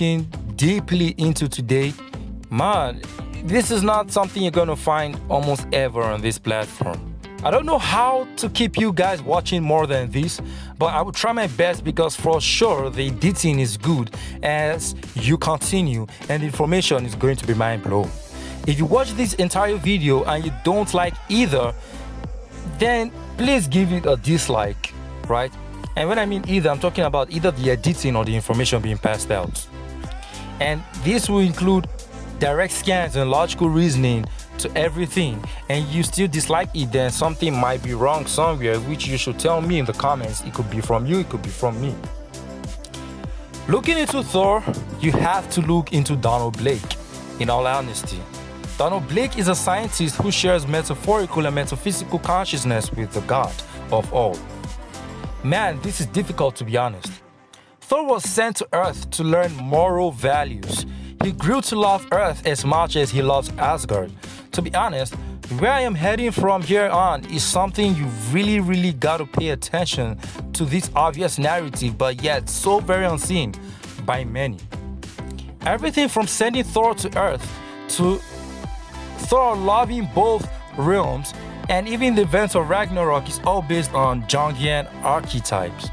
looking deeply into today, man, this is not something you're gonna find almost ever on this platform. I don't know how to keep you guys watching more than this, but I will try my best because for sure the editing is good as you continue and the information is going to be mind-blowing. If you watch this entire video and you don't like either, then please give it a dislike, right? And when I mean either, I'm talking about either the editing or the information being passed out. And this will include direct scans and logical reasoning to everything, and you still dislike it, then something might be wrong somewhere, which you should tell me in the comments. It could be from you, it could be from me. Looking into Thor, you have to look into Donald Blake, in all honesty. Donald Blake is a scientist who shares metaphorical and metaphysical consciousness with the God of all. Man, this is difficult to be honest. Thor was sent to Earth to learn moral values. He grew to love Earth as much as he loves Asgard. To be honest, where I am heading from here on is something you really gotta pay attention to, this obvious narrative but yet so very unseen by many. Everything from sending Thor to Earth to Thor loving both realms and even the events of Ragnarok is all based on Jungian archetypes.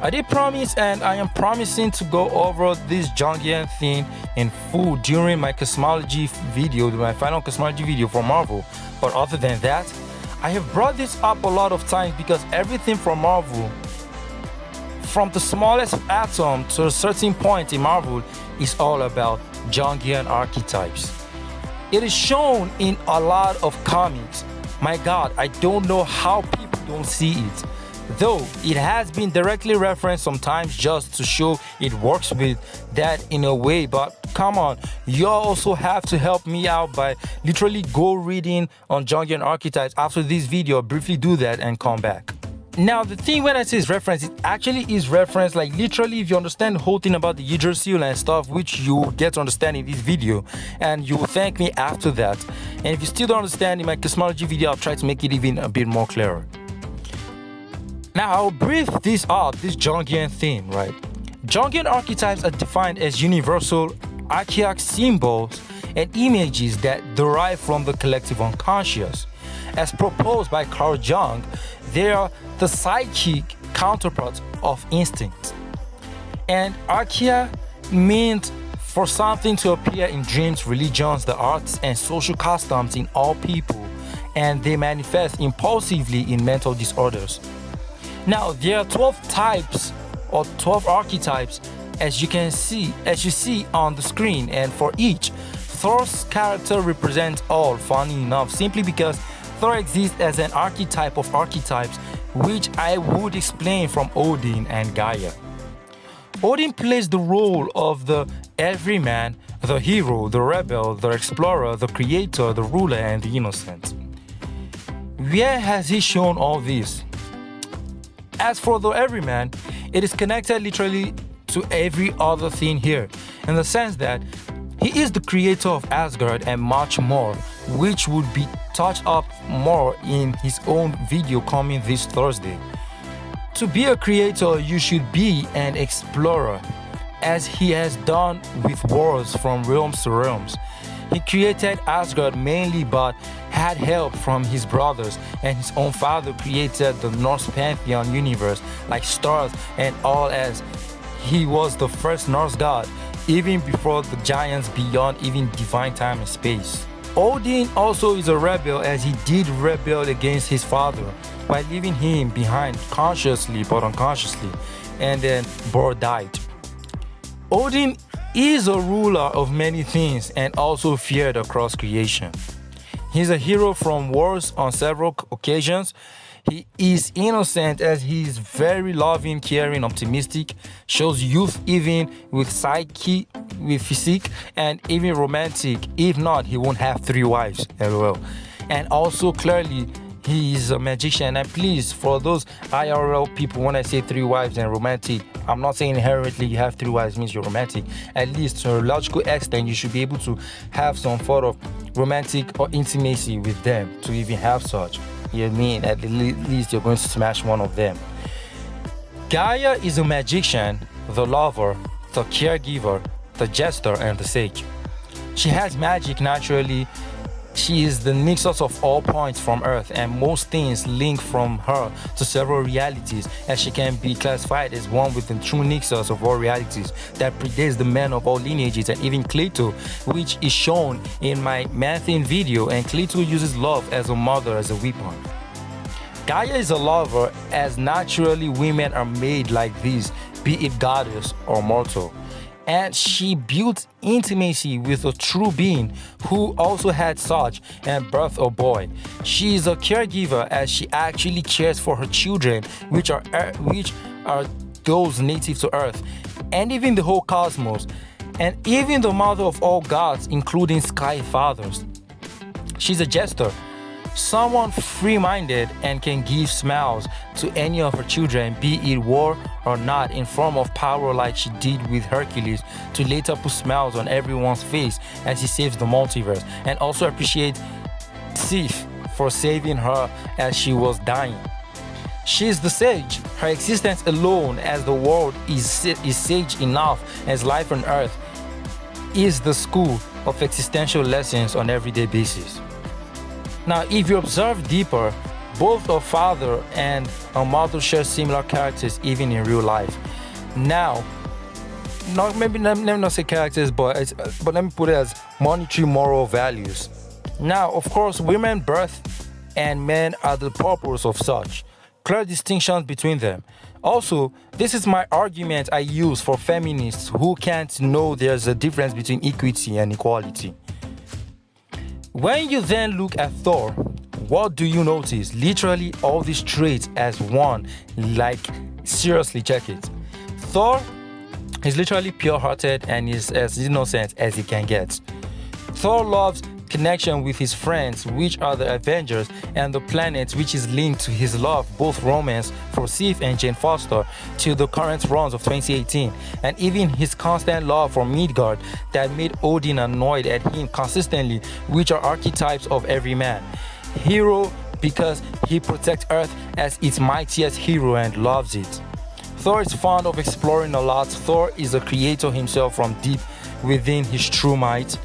I did promise, and I am promising to go over this Jungian thing in full during my cosmology video, my final cosmology video for Marvel. But other than that, I have brought this up a lot of times because everything from Marvel, from the smallest atom to a certain point in Marvel, is all about Jungian archetypes. It is shown in a lot of comics. My God, I don't know how people don't see it. Though it has been directly referenced sometimes just to show it works with that in a way, but come on, you also have to help me out by literally go reading on Jungian archetypes after this video. Briefly do that and come back. Now the thing when I say is reference, it actually is reference, like literally if you understand the whole thing about the Yggdrasil and stuff, which you will get to understand in this video and you will thank me after that. And if you still don't understand in my cosmology video, I'll try to make it even a bit more clearer. Now I'll brief this up, this Jungian theme, right? Jungian archetypes are defined as universal archaic symbols and images that derive from the collective unconscious. As proposed by Carl Jung, they are the psychic counterparts of instinct. And archaea means for something to appear in dreams, religions, the arts, and social customs in all people, and they manifest impulsively in mental disorders. Now there are 12 types or 12 archetypes as you see on the screen, and for each, Thor's character represents all, funny enough, simply because Thor exists as an archetype of archetypes, which I would explain from Odin and Gaea. Odin plays the role of the everyman, the hero, the rebel, the explorer, the creator, the ruler, and the innocent. Where has he shown all this? As for the everyman, it is connected literally to every other thing here, in the sense that he is the creator of Asgard and much more, which would be touched up more in his own video coming this Thursday. To be a creator, you should be an explorer, as he has done with wars from realms to realms. He created Asgard mainly, but had help from his brothers, and his own father created the Norse pantheon universe like stars and all, as he was the first Norse god, even before the giants beyond even divine time and space. Odin also is a rebel, as he did rebel against his father by leaving him behind consciously but unconsciously, and then Bor died. Odin is a ruler of many things and also feared across creation. He's a hero from wars on several occasions. He is innocent, as he is very loving, caring, optimistic, shows youth even with psyche, with physique, and even romantic. If not, he won't have 3 wives as well. And also clearly he is a magician. And please, for those IRL people, when I say 3 wives and romantic, I'm not saying inherently you have 3 wives means you're romantic. At least to a logical extent, you should be able to have some sort of romantic or intimacy with them to even have such. You know what I mean? At least you're going to smash one of them. Gaea is a magician, the lover, the caregiver, the jester, and the sage. She has magic naturally. She is the nexus of all points from Earth, and most things link from her to several realities, and she can be classified as one with the true nexus of all realities that predates the man of all lineages, and even Cleto, which is shown in my Manthean video, and Cleto uses love as a mother as a weapon. Gaea is a lover, as naturally women are made like this, be it goddess or mortal. And she built intimacy with a true being who also had such and birthed a boy. She is a caregiver, as she actually cares for her children, which are those native to Earth, and even the whole cosmos, and even the mother of all gods, including sky fathers. She's a jester, someone free-minded and can give smiles to any of her children, be it war or not, in form of power, like she did with Hercules, to later put smiles on everyone's face as he saves the multiverse, and also appreciate Sif for saving her as she was dying. She is the sage. Her existence alone as the world is sage enough as life on Earth is the school of existential lessons on everyday basis. Now, if you observe deeper, both a father and a mother share similar characters even in real life. Now, let me not say characters, but let me put it as monetary moral values. Now, of course, women birth and men are the purpose of such. Clear distinctions between them. Also, this is my argument I use for feminists who can't know there's a difference between equity and equality. When you then look at Thor, what do you notice? Literally all these traits as one. Like, seriously, check it. Thor is literally pure-hearted and is as innocent as he can get. Thor loves connection with his friends, which are the Avengers, and the planet, which is linked to his love, both romance for Sif and Jane Foster, to the current runs of 2018, and even his constant love for Midgard that made Odin annoyed at him consistently, which are archetypes of every man. Hero, because he protects Earth as its mightiest hero and loves it. Thor is fond of exploring a lot. Thor is a creator himself from deep within his true might.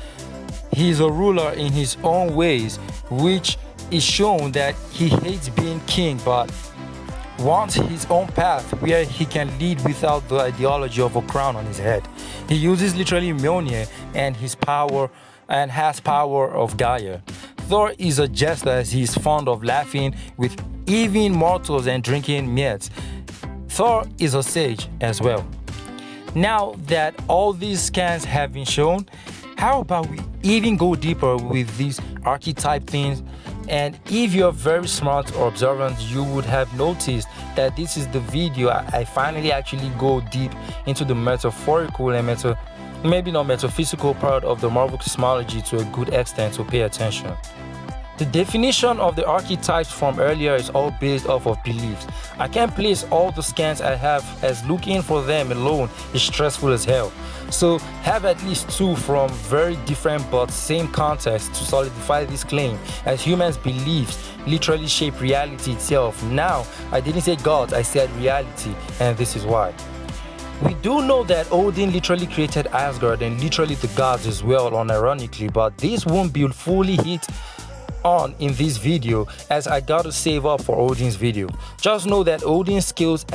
He is a ruler in his own ways, which is shown that he hates being king but wants his own path where he can lead without the ideology of a crown on his head. He uses literally Mjolnir and his power and has power of Gaea. Thor is a jester, as he is fond of laughing with even mortals and drinking meads. Thor is a sage as well. Now that all these scans have been shown, how about we even go deeper with these archetype things? And if you're very smart or observant, you would have noticed that this is the video I finally actually go deep into the metaphorical and maybe not metaphysical part of the Marvel cosmology to a good extent, to pay attention. The definition of the archetypes from earlier is all based off of beliefs. I can't place all the scans I have, as looking for them alone is stressful as hell. So have at least two from very different but same context to solidify this claim, as humans' beliefs literally shape reality itself. Now, I didn't say God, I said reality, and this is why. We do know that Odin literally created Asgard and literally the gods as well, unironically, but this won't be fully hit on in this video, as I gotta save up for Odin's video. Just know that Odin's skills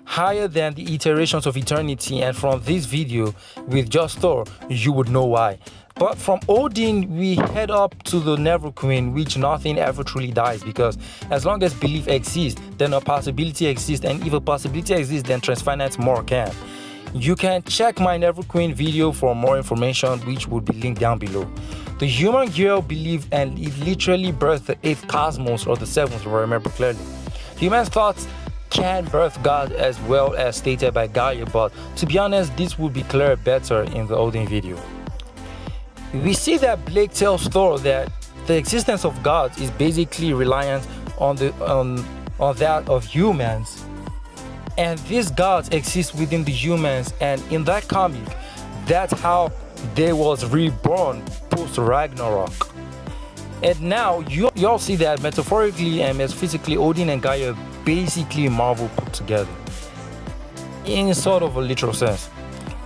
higher than the iterations of eternity, and from this video with just Thor, you would know why. But from Odin, we head up to the Never Queen, which nothing ever truly dies, because as long as belief exists, then a possibility exists, and if a possibility exists, then transfinite more can. You can check my Never Queen video for more information, which will be linked down below. The human girl believed, and it literally birthed the 8th cosmos, or the 7th, if I remember clearly. Humans thought can birth God, as well as stated by Gaea, but to be honest, this would be clear better in the Odin video. We see that Blake tells Thor that the existence of gods is basically reliant on that of humans, and these gods exist within the humans, and in that comic, that's how they was reborn post Ragnarok. And now you all see that metaphorically and metaphysically, Odin and Gaea basically Marvel put together. in sort of a literal sense.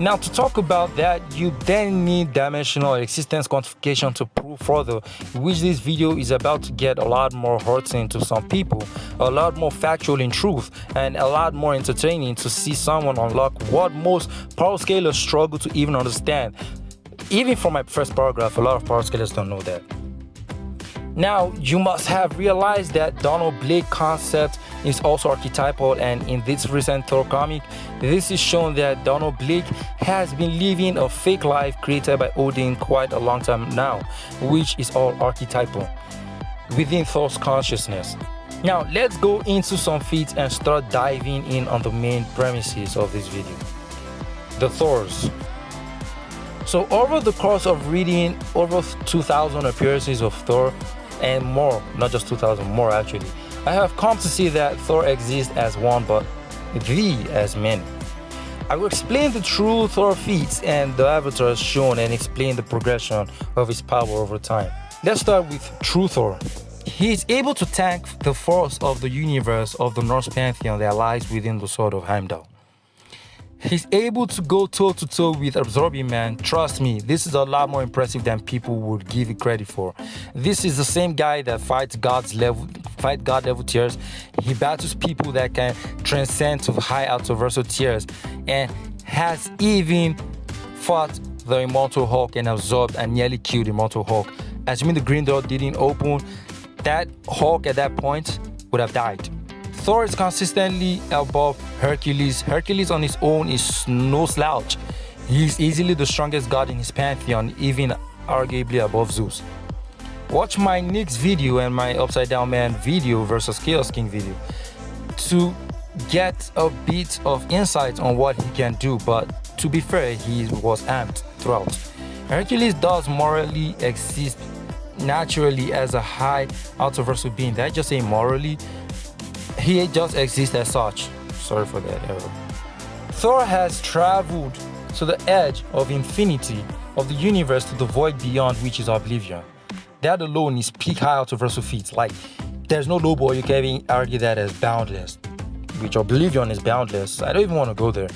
Now, to talk about that, you then need dimensional existence quantification to prove further, which this video is about to get a lot more hurting to some people, a lot more factual in truth, and a lot more entertaining to see someone unlock what most power scalers struggle to even understand. Even from my first paragraph, a lot of power scalers don't know that. Now, you must have realized that Donald Blake concept is also archetypal, and in this recent Thor comic, this is shown that Donald Blake has been living a fake life created by Odin quite a long time now, which is all archetypal within Thor's consciousness. Now, let's go into some feats and start diving in on the main premises of this video. The Thors. So over the course of reading over 2,000 appearances of Thor, and more, not just 2,000, more actually, I have come to see that Thor exists as one, but the as many. I will explain the true Thor feats and the avatars shown and explain the progression of his power over time. Let's start with true Thor. He is able to tank the force of the universe of the Norse pantheon that lies within the sword of Heimdall. He's able to go toe-to-toe with Absorbing Man. Trust me, this is a lot more impressive than people would give it credit for. This is the same guy that fights God level tiers. He battles people that can transcend to high ultraversal tiers, and has even fought the Immortal Hulk and absorbed and nearly killed Immortal Hulk. Assuming the green door didn't open, that Hulk at that point would have died. Thor is consistently above Hercules. Hercules on his own is no slouch. He is easily the strongest god in his pantheon, even arguably above Zeus. Watch my Nyx video and my Upside Down Man video versus Chaos King video to get a bit of insight on what he can do, but to be fair, he was amped throughout. Hercules does morally exist naturally as a high ultraversal being. Did I just say morally? He just exists as such. Sorry for that error. Thor has traveled to the edge of infinity of the universe to the void beyond, which is oblivion. That alone is peak high ultraversal feats. Like, there's no low ball you can even argue that as boundless, which oblivion is boundless. I don't even want to go there.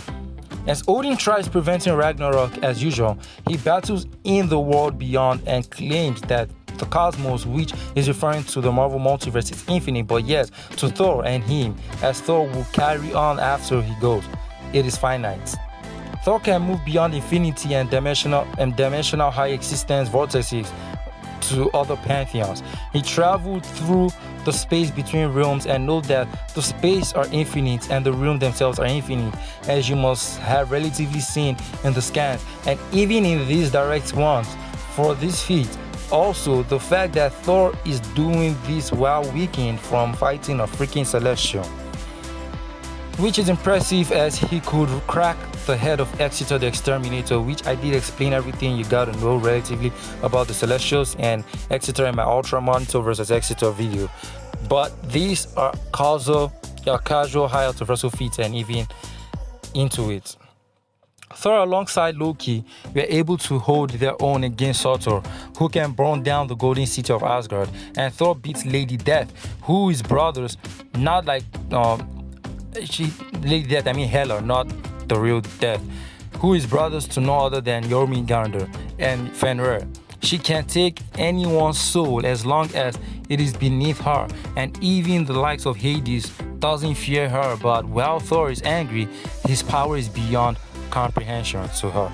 As Odin tries preventing Ragnarok as usual, he battles in the world beyond and claims that the cosmos, which is referring to the Marvel multiverse, is infinite, but yes, to Thor and him, as Thor will carry on after he goes, it is finite. Thor can move beyond infinity and dimensional high existence vortices to other pantheons. He traveled through the space between realms and know that the space are infinite and the realms themselves are infinite, as you must have relatively seen in the scans, and even in these direct ones. For this feat, also, the fact that Thor is doing this while weakened from fighting a freaking Celestial, which is impressive, as he could crack the head of Exeter the Exterminator, which I did explain everything you gotta know relatively about the Celestials and Exeter in my Ultra Monitor versus Exeter video. But these are casual high ultraversal feats and even into it. Thor alongside Loki were able to hold their own against Surtur, who can burn down the golden city of Asgard, and Thor beats Lady Death, who is brothers, not like Lady Death, I mean Hela, not the real Death, who is brothers to no other than Jormungandr and Fenrir. She can take anyone's soul as long as it is beneath her, and even the likes of Hades doesn't fear her, but while Thor is angry, his power is beyond comprehension to her.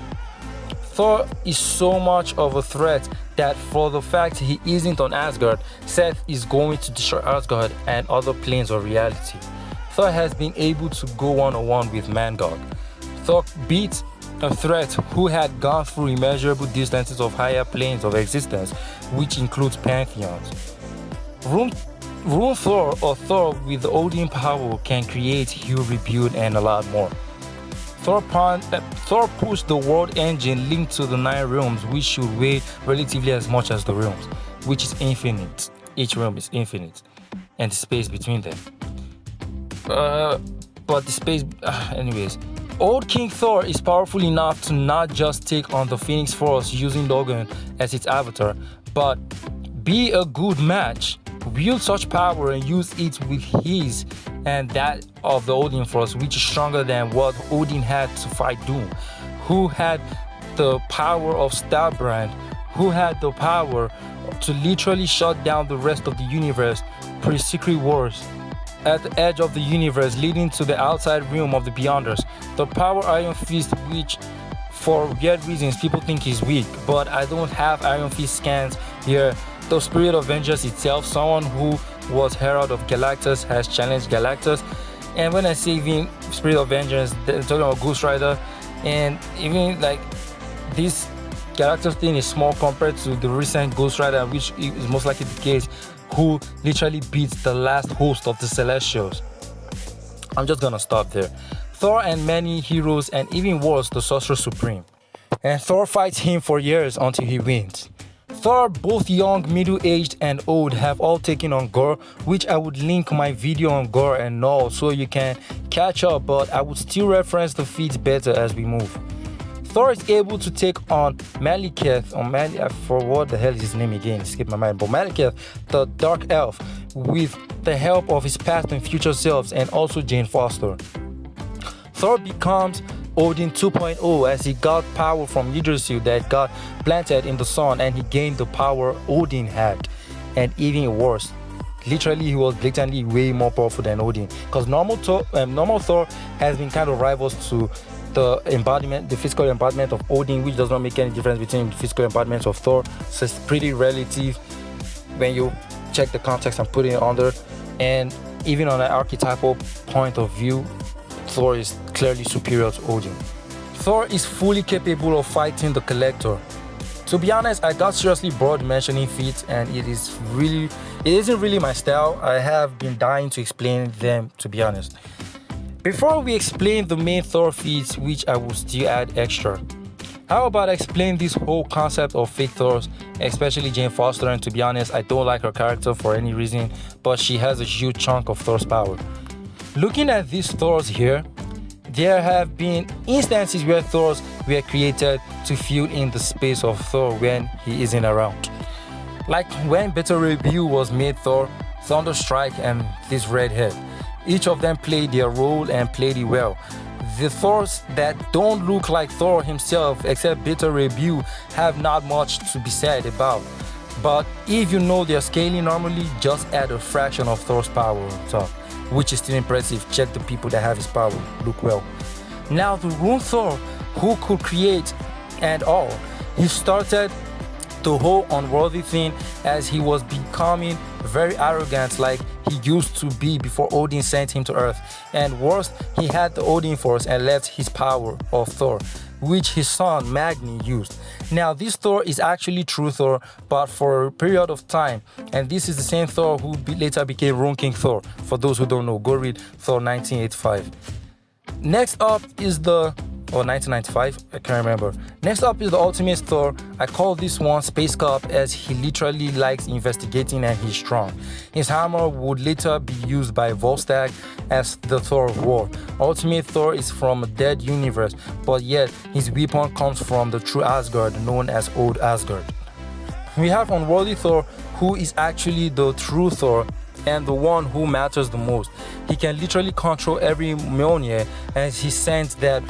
Thor is so much of a threat that for the fact he isn't on Asgard, Seth is going to destroy Asgard and other planes of reality. Thor has been able to go one-on-one with Mangog. Thor beats a threat who had gone through immeasurable distances of higher planes of existence, which includes pantheons. Rune Thor, or Thor with the Odin power, can create, heal, rebuild, and a lot more. Thor pushed the world engine linked to the 9 realms, which should weigh relatively as much as the realms, which is infinite. Each realm is infinite, and the space between them. But the space, anyways. Old King Thor is powerful enough to not just take on the Phoenix Force using Logan as its avatar, but be a good match, wield such power and use it with his and that of the Odin Force, which is stronger than what Odin had to fight Doom, who had the power of Starbrand, who had the power to literally shut down the rest of the universe pre-Secret Wars at the edge of the universe leading to the outside realm of the Beyonders. The power Iron Fist, which for weird reasons people think is weak, but I don't have Iron Fist scans here. The Spirit of Vengeance itself, someone who was Herald of Galactus, has challenged Galactus. And when I say even Spirit of Vengeance, they're talking about Ghost Rider, and even like this Galactus thing is small compared to the recent Ghost Rider, which is most likely the case, who literally beats the last host of the Celestials. I'm just gonna stop there. Thor and many heroes, and even worse, the Sorcerer Supreme. And Thor fights him for years until he wins. Thor, both young, middle-aged, and old, have all taken on Gore, which I would link my video on Gore and all so you can catch up, but I would still reference the feats better as we move. Thor is able to take on Malekith, for what the hell is his name again, skip my mind, but Malekith, the Dark Elf, with the help of his past and future selves, and also Jane Foster. Thor becomes Odin 2.0 as he got power from Yggdrasil that got planted in the sun, and he gained the power Odin had, and even worse. Literally, he was blatantly way more powerful than Odin, because normal Thor has been kind of rivals to the physical embodiment of Odin, which does not make any difference between the physical embodiments of Thor. So it's pretty relative when you check the context and put it under. And even on an archetypal point of view, Thor is clearly superior to Odin. Thor is fully capable of fighting the Collector. To be honest, I got seriously bored mentioning feats, and it isn't really my style. I have been dying to explain them, to be honest. Before we explain the main Thor feats, which I will still add extra, how about I explain this whole concept of fake Thors, especially Jane Foster? And to be honest, I don't like her character for any reason, but she has a huge chunk of Thor's power. Looking at these Thors here, there have been instances where Thors were created to fill in the space of Thor when he isn't around. Like when Beta Ray Bill was made Thor, Thunderstrike, and this redhead. Each of them played their role and played it well. The Thors that don't look like Thor himself, except Beta Ray Bill, have not much to be said about. But if you know their scaling normally, just add a fraction of Thor's power on top, which is still impressive. Check the people that have his power, look well. Now the Rune Thor, who could create and all, he started the whole unworthy thing as he was becoming very arrogant like he used to be before Odin sent him to Earth. And worse, he had the Odin Force and left his power of Thor, which his son Magni used. Now this Thor is actually true Thor, but for a period of time, and this is the same Thor who later became Rune King Thor. For those who don't know, go read Thor 1985. Next up is the 1995, I can't remember. Next up is the Ultimate Thor. I call this one Space Cop as he literally likes investigating and he's strong. His hammer would later be used by Volstagg as the Thor of War. Ultimate Thor is from a dead universe, but yet his weapon comes from the true Asgard known as Old Asgard. We have Unworthy Thor, who is actually the true Thor and the one who matters the most. He can literally control every Mjolnir as he sends that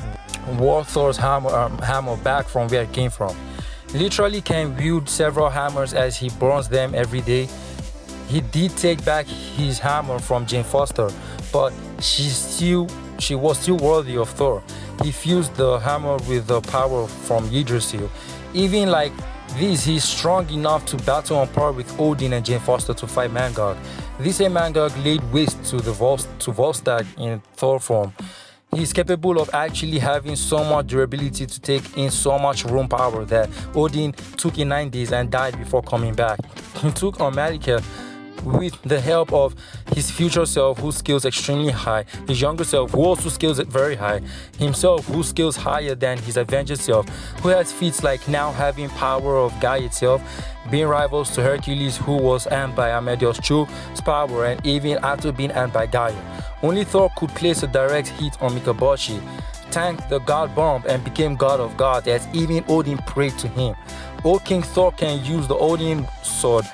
War Thor's hammer back from where it came from. Literally can wield several hammers as he burns them every day. He did take back his hammer from Jane Foster, but she was still worthy of Thor. He fused the hammer with the power from Yggdrasil. Even like this, he's strong enough to battle on par with Odin and Jane Foster to fight Mangog. This same Mangog laid waste to Volstagg in Thor form. He's capable of actually having so much durability to take in so much room power that Odin took in 9 days and died before coming back. He took on Malekith with the help of his future self, who scales extremely high, his younger self, who also scales very high, himself, who scales higher than his Avenger self, who has feats like now having power of Gaea itself, being rivals to Hercules, who was armed by Amadeus Cho's power, and even after being armed by Gaea. Only Thor could place a direct hit on Mikaboshi, tanked the God Bomb, and became God of Gods as even Odin prayed to him. Old King Thor can use the Odin sword,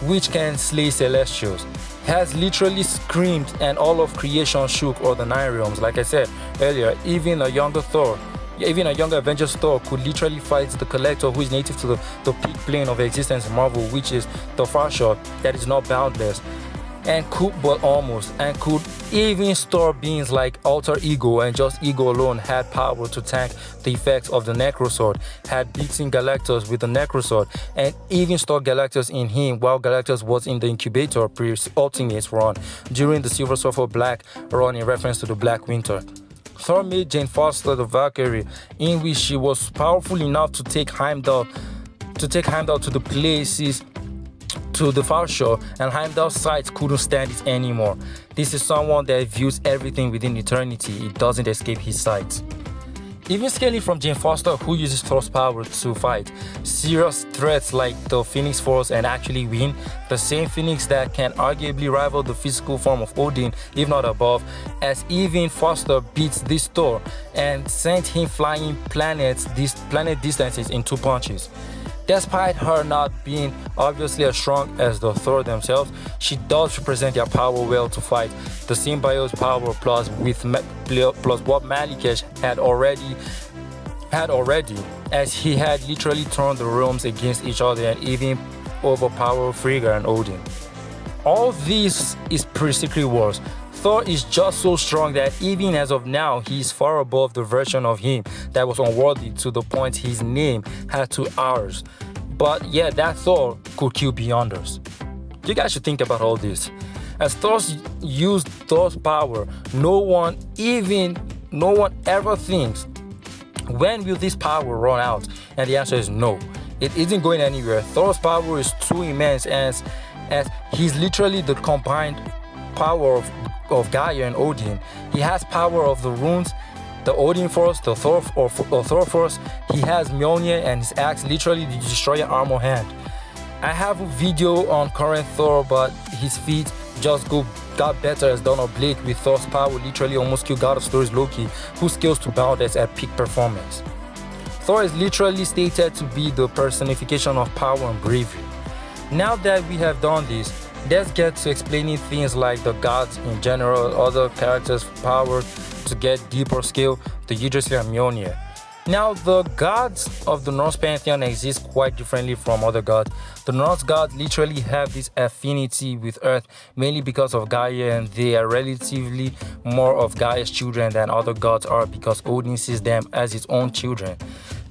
which can slay Celestials. has literally screamed and all of creation shook, or the nine realms. Like I said earlier, even a younger Thor, even a younger Avengers Thor could literally fight the Collector, who is native to the peak plane of existence in Marvel, which is the far shore that is not boundless, and could even store beings like Alter Ego, and just Ego alone had power to tank the effects of the Necrosword, had beaten Galactus with the Necrosword, and even store Galactus in him while Galactus was in the incubator pre-Ultimate run during the Silver Surfer Black run, in reference to the Black Winter. Thor made Jane Foster the Valkyrie, in which she was powerful enough to take Heimdall to the places to the far shore, and Heimdall's sight couldn't stand it anymore. This is someone that views everything within eternity. It doesn't escape his sight. Even scaling from Jane Foster, who uses Thor's power to fight serious threats like the Phoenix Force and actually win, the same Phoenix that can arguably rival the physical form of Odin, if not above, as even Foster beats this Thor and sent him flying planet distances in 2 punches. Despite her not being obviously as strong as the Thor themselves, she does represent their power well to fight. The symbiote's power plus what Malekith had already, as he had literally turned the realms against each other and even overpowered Frigga and Odin. All this is pre-Secret Wars. Thor is just so strong that even as of now, he is far above the version of him that was unworthy, to the point his name had 2 R's. But yeah, that Thor could kill Beyonders. You guys should think about all this. As Thor used Thor's power, no one ever thinks, when will this power run out? And the answer is no. It isn't going anywhere. Thor's power is too immense, as he's literally the combined power of Gaea and Odin. He has power of the runes, the Odin Force, the Thor Force. He has Mjolnir and his axe, literally the Destroyer armor hand. I have a video on current Thor, but his feat just got better as Donald Blake, with Thor's power literally almost killed God of Stories Loki, who scales to boundless at peak performance. Thor is literally stated to be the personification of power and bravery. Now that we have done this, let's get to explaining things like the gods in general, other characters' power to get deeper scale, the Yggdrasil and Mjolnir. Now, the gods of the Norse pantheon exist quite differently from other gods. The Norse gods literally have this affinity with Earth, mainly because of Gaia, and they are relatively more of Gaia's children than other gods are, because Odin sees them as his own children.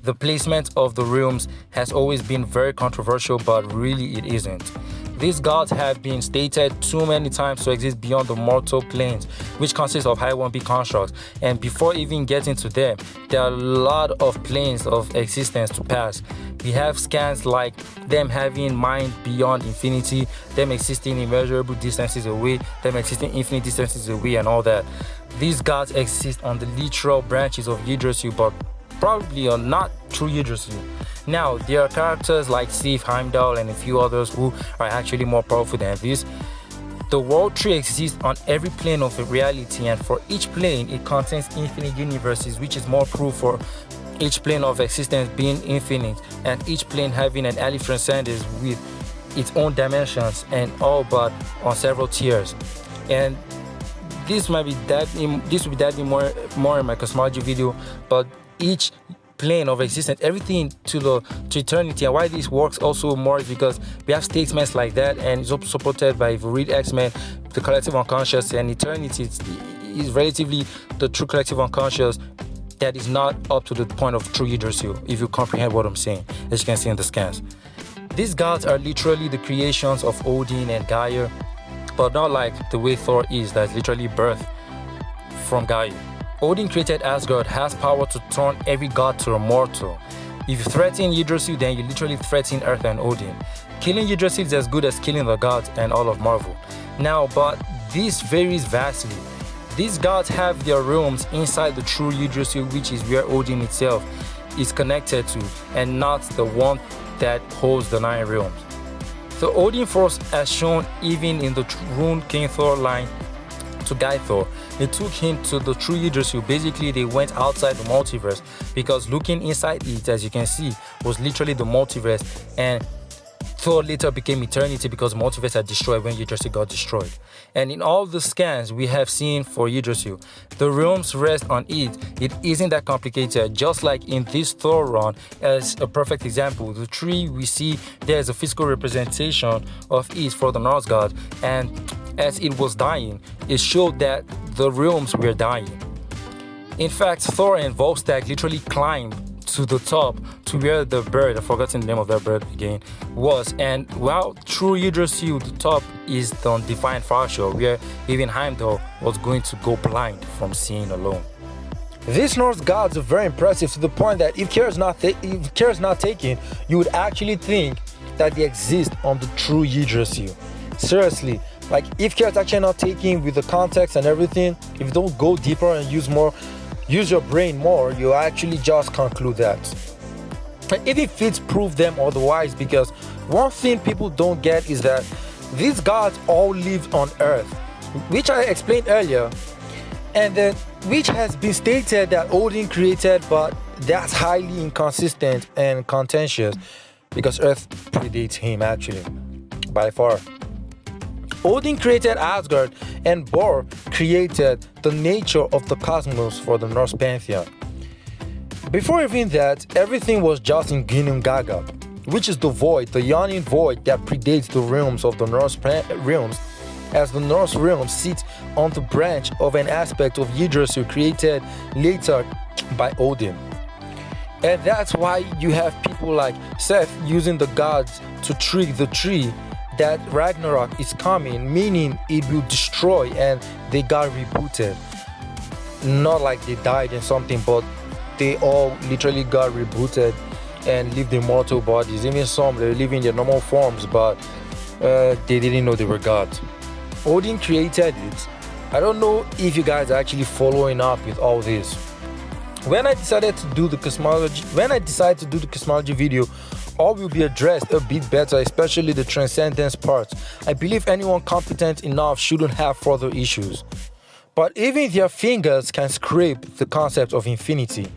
The placement of the realms has always been very controversial, but really it isn't. These gods have been stated too many times to exist beyond the mortal planes, which consists of high 1B constructs. And before even getting to them, there are a lot of planes of existence to pass. We have scans like them having mind beyond infinity, them existing immeasurable distances away, them existing infinite distances away, and all that. These gods exist on the literal branches of Yggdrasil, but probably are not true Yggdrasil. Now, there are characters like Sif, Heimdall, and a few others who are actually more powerful than this. The world tree exists on every plane of reality, and for each plane, it contains infinite universes, which is more proof for each plane of existence being infinite, and each plane having an alien transcendence with its own dimensions, and all but on several tiers. And this will be diving more in my cosmology video, but each plane of existence, everything to eternity. And why this works also more is because we have statements like that, and it's also supported by, if you read X-Men, the collective unconscious, and eternity is relatively the true collective unconscious that is not up to the point of true Yggdrasil, if you comprehend what I'm saying, as you can see in the scans. These gods are literally the creations of Odin and Gaia, but not like the way Thor is, that's literally birthed from Gaia. Odin created Asgard, has power to turn every god to a mortal. If you threaten Yggdrasil, then you literally threaten Earth and Odin. Killing Yggdrasil is as good as killing the gods and all of Marvel. Now, but this varies vastly. These gods have their realms inside the true Yggdrasil, which is where Odin itself is connected to, and not the one that holds the 9 realms. The Odin Force, as shown even in the rune King Thor line to guide Thor, it took him to the true Yggdrasil. Basically, they went outside the multiverse, because looking inside it, as you can see, was literally the multiverse, and Thor later became eternity because multiverse had destroyed when Yggdrasil got destroyed. And in all the scans we have seen for Yggdrasil, the realms rest on it. It isn't that complicated. Just like in this Thor run, as a perfect example, the tree we see there is a physical representation of it for the Norse god, and as it was dying, it showed that the realms were dying. In fact, Thor and Volstagg literally climbed to the top to where the bird, I've forgotten the name of that bird again, was. And while through Yggdrasil, the top is the undefined Farshore, where even Heimdall was going to go blind from seeing alone. These Norse gods are very impressive to the point that if care is not taken, you would actually think that they exist on the true Yggdrasil. Seriously, like if care is actually not taken with the context and everything, if you don't go deeper and use your brain more, you actually just conclude that. And even feats prove them otherwise, because one thing people don't get is that these gods all lived on Earth, which I explained earlier, and then which has been stated that Odin created, but that's highly inconsistent and contentious because Earth predates him actually by far. Odin created Asgard, and Thor created the nature of the cosmos for the Norse pantheon. Before even that, everything was just in Gaea, which is the void, the yawning void that predates the realms of the Norse realms, as the Norse realm sits on the branch of an aspect of Yggdrasil created later by Odin. And that's why you have people like Seth using the gods to trick the tree that Ragnarok is coming, meaning it will destroy, and they got rebooted. Not like they died in something, but they all literally got rebooted and lived in mortal bodies. Even some, they live in their normal forms, but they didn't know they were gods. Odin created it. I don't know if you guys are actually following up with all this. When I decided to do the cosmology video, all will be addressed a bit better, especially the transcendence parts. I believe anyone competent enough shouldn't have further issues. But even their fingers can scrape the concept of infinity.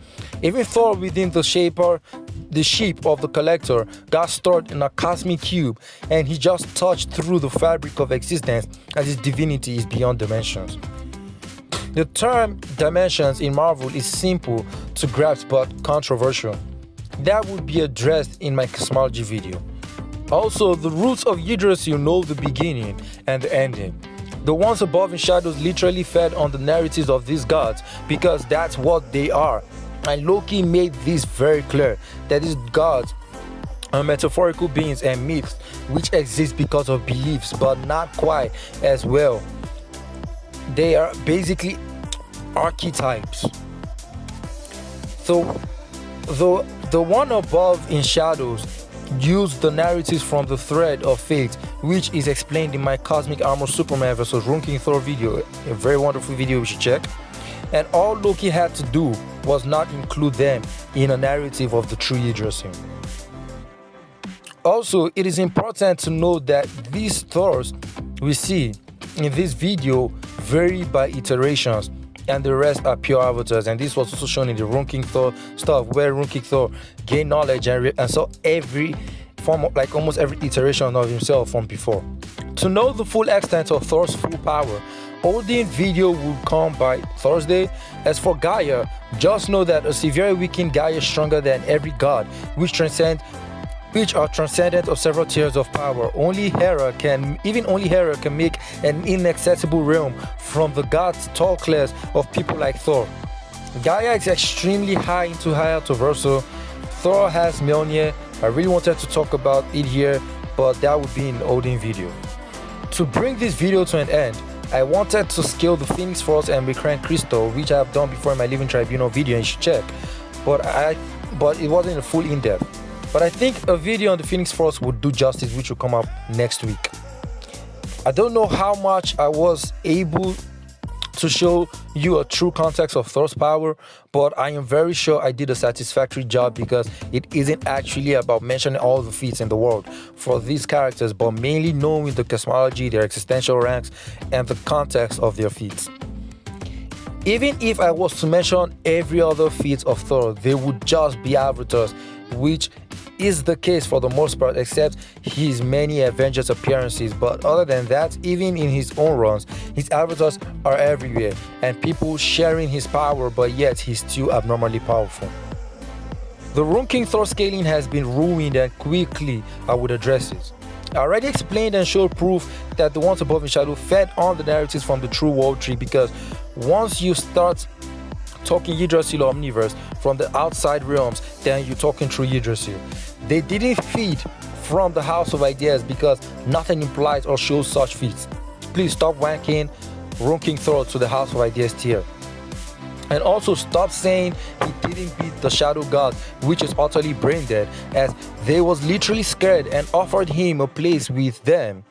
Even Thor within the sheep of the collector got stored in a cosmic cube, and he just touched through the fabric of existence as his divinity is beyond dimensions. The term dimensions in Marvel is simple to grasp but controversial. That would be addressed in my cosmology video. Also, the roots of Yggdrasil know the beginning and the ending. The ones above in shadows literally fed on the narratives of these gods because that's what they are. And Loki made this very clear, that these gods are metaphorical beings and myths which exist because of beliefs, but not quite as well. They are basically archetypes. So, the one above in shadows used the narratives from the thread of fate, which is explained in my Cosmic Armor Superman vs. Runking Thor video, a very wonderful video you should check. And all Loki had to do was not include them in a narrative of the true Yggdrasil. Also, it is important to note that these Thors we see in this video vary by iterations, and the rest are pure avatars. And this was also shown in the Runking Thor stuff, where Runking Thor gained knowledge and saw every form of, like almost every iteration of himself from before. To know the full extent of Thor's full power, Odin video will come by Thursday. As for Gaea, just know that a severely weakened Gaea is stronger than every god, which are transcendent of several tiers of power. Only Hera can make an inaccessible realm from the gods' tall class of people like Thor. Gaea is extremely high into Hayato. Thor has Mjolnir. I really wanted to talk about it here, but that would be in Odin video. To bring this video to an end, I wanted to scale the Phoenix Force and recurrent crystal, which I have done before in my Living Tribunal video, and you should check. But it wasn't a full in-depth. But I think a video on the Phoenix Force would do justice, which will come up next week. I don't know how much I was able to show you a true context of Thor's power, but I am very sure I did a satisfactory job, because it isn't actually about mentioning all the feats in the world for these characters, but mainly knowing the cosmology, their existential ranks, and the context of their feats. Even if I was to mention every other feat of Thor, they would just be avatars, which is the case for the most part, except his many Avengers appearances. But other than that, even in his own runs, his avatars are everywhere and people sharing his power, but yet he's still abnormally powerful. The Rune King Thor scaling has been ruined, and quickly I would address it. I already explained and showed proof that the ones above in shadow fed on the narratives from the true world tree, because once you start talking Yggdrasil Omniverse from the outside realms, then you're talking through Yggdrasil. They didn't feed from the House of Ideas because nothing implies or shows such feats. Please stop wanking Rune King Thor to the House of Ideas tier. And also stop saying he didn't beat the Shadow God, which is utterly brain dead, as they was literally scared and offered him a place with them,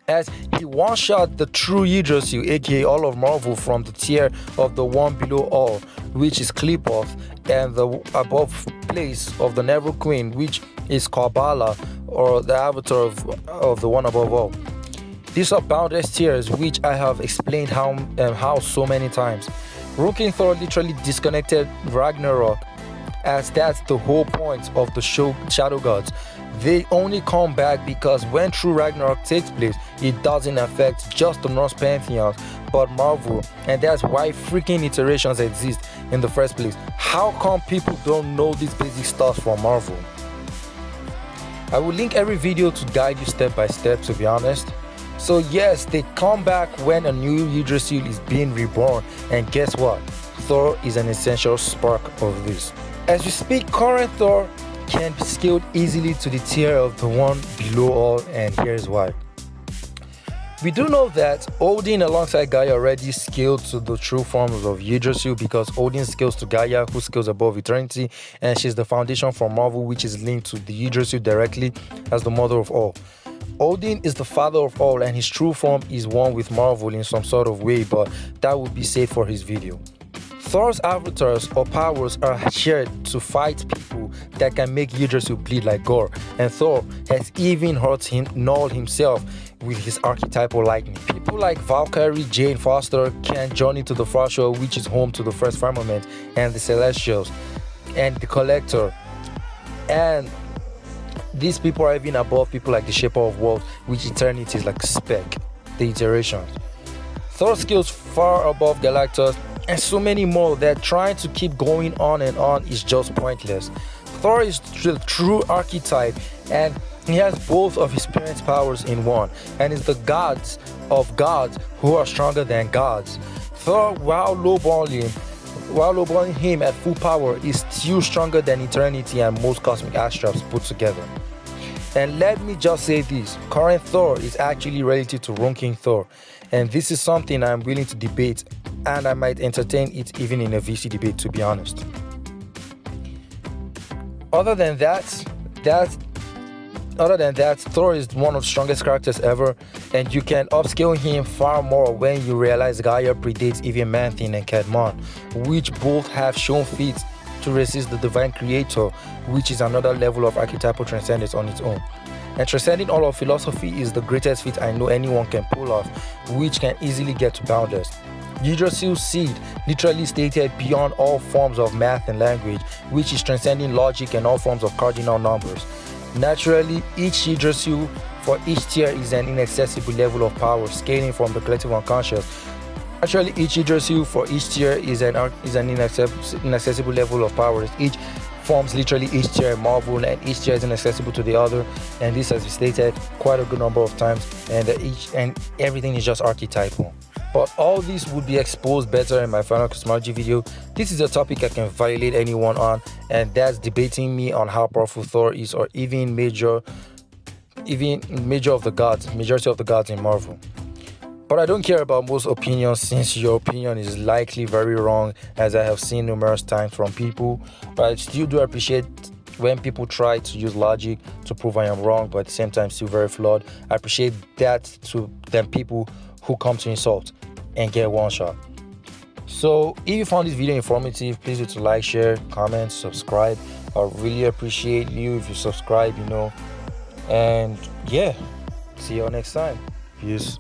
as he one-shot the true Yggdrasil, aka all of Marvel, from the tier of the one below all, which is Klipoth, and the above place of the Never Queen, which is Kabbalah, or the avatar of the one above all. These are boundless tiers, which I have explained how so many times. Rune King Thor literally disconnected Ragnarok, as that's the whole point of the Shadow Gods. They only come back because when true Ragnarok takes place, it doesn't affect just the Norse pantheons, but Marvel, and that's why freaking iterations exist in the first place. How come people don't know this basic stuff from Marvel? I will link every video to guide you step by step, to be honest. So yes, they come back when a new Yggdrasil is being reborn, and guess what? Thor is an essential spark of this. As we speak, current Thor can be scaled easily to the tier of the one below all, and here's why. We do know that Odin alongside Gaea already scaled to the true forms of Yggdrasil, because Odin scales to Gaea, who scales above eternity, and she's the foundation for Marvel, which is linked to the Yggdrasil directly as the mother of all. Odin is the father of all, and his true form is one with Marvel in some sort of way, but that would be safe for his video. Thor's avatars or powers are shared to fight people that can make Yggdrasil bleed like gore, and Thor has even hurt Null himself with his archetypal lightning. People like Valkyrie, Jane Foster can journey to the Far Shore, which is home to the first firmament and the Celestials and the Collector, and these people are even above people like the Shaper of Worlds, which eternity is like Spec, the iterations. Thor skills far above Galactus, and so many more that trying to keep going on and on is just pointless. Thor is the true archetype, and he has both of his parents' powers in one, and is the gods of gods who are stronger than gods. Thor, while lowballing him at full power, is still stronger than eternity and most cosmic astraps put together. And let me just say this, current Thor is actually relative to Rune King Thor, and this is something I'm willing to debate, and I might entertain it even in a VC debate, to be honest. Other than that, Thor is one of the strongest characters ever, and you can upscale him far more when you realize Gaia predates even Man-Thing and Cadmon, which both have shown feats to resist the divine creator, which is another level of archetypal transcendence on its own. And transcending all of philosophy is the greatest feat I know anyone can pull off, which can easily get to boundless. Yggdrasil seed literally stated beyond all forms of math and language, which is transcending logic and all forms of cardinal numbers. Naturally, each Yggdrasil for each tier is an inaccessible level of power, scaling from the collective unconscious. Naturally, each Yggdrasil for each tier is an inaccessible level of power. Each forms literally each tier Marvel, and each tier is inaccessible to the other, and this has been stated quite a good number of times, and everything is just archetypal. But all this would be exposed better in my final cosmology video. This is a topic I can violate anyone on, and that's debating me on how powerful Thor is, or even major of the gods, majority of the gods in Marvel. But I don't care about most opinions, since your opinion is likely very wrong, as I have seen numerous times from people. But I still do appreciate when people try to use logic to prove I am wrong, but at the same time still very flawed. I appreciate that to them people who come to insult and get one shot. So if you found this video informative, please do to like, share, comment, subscribe. I really appreciate you if you subscribe, And yeah, see you all next time. Peace.